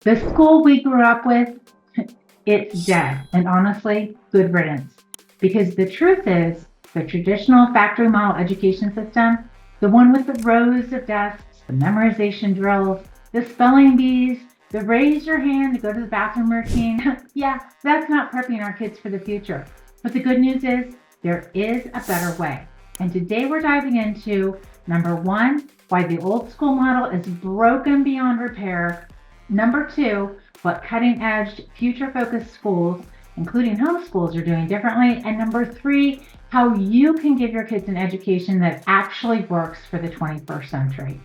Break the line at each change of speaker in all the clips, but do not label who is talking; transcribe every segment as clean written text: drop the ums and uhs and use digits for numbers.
The school we grew up with, it's dead. And honestly, good riddance. Because the truth is, the traditional factory model education system, the one with the rows of desks, the memorization drills, the spelling bees, the raise your hand to go to the bathroom routine, yeah, that's not prepping our kids for the future. But the good news is, there is a better way. And today we're diving into number one, why the old school model is broken beyond repair. Number two, what cutting edge, future focused schools, including homeschools, are doing differently. And number three, how you can give your kids an education that actually works for the 21st century.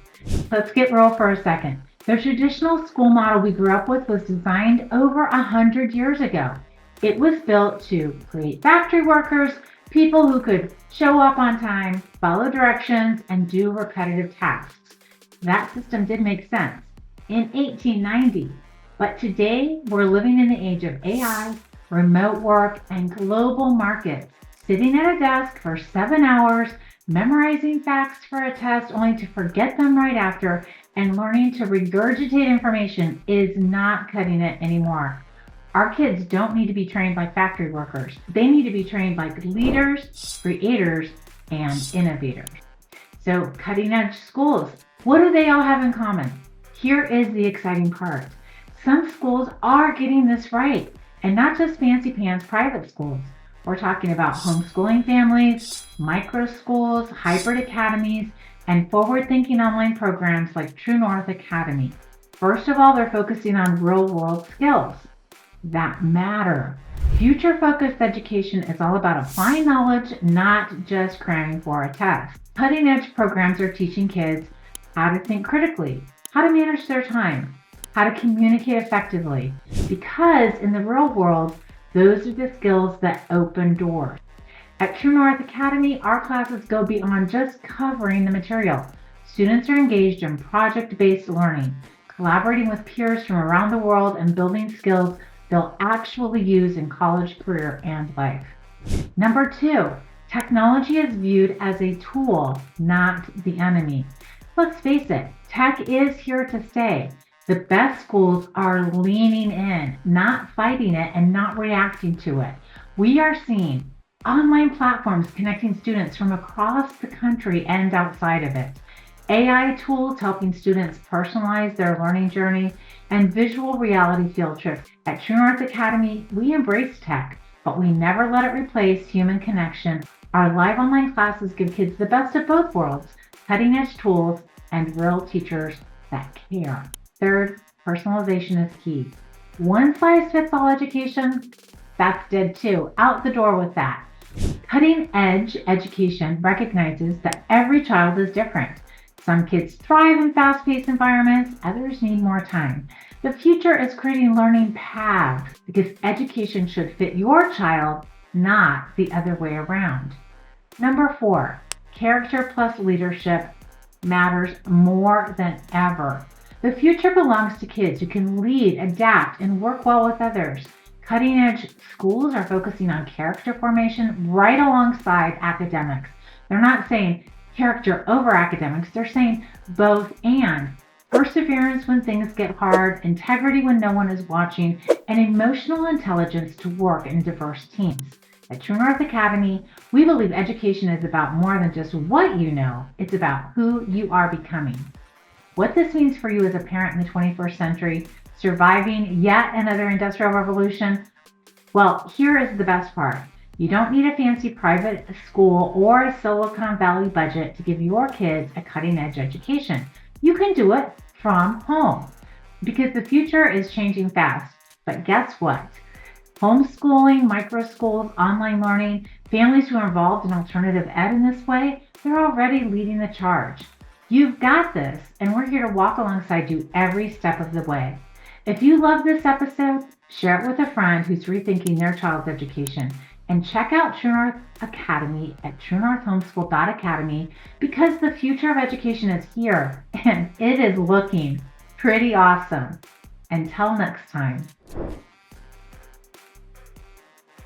Let's get real for a second. The traditional school model we grew up with was designed over 100 years ago. It was built to create factory workers, people who could show up on time, follow directions, and do repetitive tasks. That system did make sense in 1890. But today, we're living in the age of AI, remote work, and global markets. Sitting at a desk for 7 hours, memorizing facts for a test only to forget them right after, and learning to regurgitate information is not cutting it anymore. Our kids don't need to be trained like factory workers. They need to be trained like leaders, creators, and innovators. So, cutting edge schools, what do they all have in common? Here is the exciting part. Some schools are getting this right, and not just fancy pants private schools. We're talking about homeschooling families, micro schools, hybrid academies, and forward-thinking online programs like True North Academy. First of all, they're focusing on real-world skills that matter. Future-focused education is all about applying knowledge, not just cramming for a test. Cutting-edge programs are teaching kids how to think critically, how to manage their time, how to communicate effectively, because in the real world, those are the skills that open doors. At True North Academy, our classes go beyond just covering the material. Students are engaged in project-based learning, collaborating with peers from around the world and building skills they'll actually use in college, career, and life. Number two, technology is viewed as a tool, not the enemy. Let's face it, tech is here to stay. The best schools are leaning in, not fighting it and not reacting to it. We are seeing online platforms connecting students from across the country and outside of it. AI tools helping students personalize their learning journey, and visual reality field trips. At True North Academy, we embrace tech, but we never let it replace human connection. Our live online classes give kids the best of both worlds, cutting-edge tools and real teachers that care. Third, personalization is key. One-size-fits-all education, that's dead too. Out the door with that. Cutting-edge education recognizes that every child is different. Some kids thrive in fast-paced environments, others need more time. The future is creating learning paths because education should fit your child, not the other way around. Number four, character plus leadership matters more than ever. The future belongs to kids who can lead, adapt, and work well with others. Cutting-edge schools are focusing on character formation right alongside academics. They're not saying character over academics, they're saying both and. Perseverance when things get hard, integrity when no one is watching, and emotional intelligence to work in diverse teams. At True North Academy, we believe education is about more than just what you know, it's about who you are becoming. What this means for you as a parent in the 21st century, surviving yet another industrial revolution, well, here is the best part. You don't need a fancy private school or a Silicon Valley budget to give your kids a cutting-edge education. You can do it from home because the future is changing fast. But guess what? Homeschooling, micro schools, online learning, families who are involved in alternative ed in this way, they're already leading the charge. You've got this, and we're here to walk alongside you every step of the way. If you love this episode, share it with a friend who's rethinking their child's education. And check out True North Academy at truenorthhomeschool.academy because the future of education is here and it is looking pretty awesome. Until next time.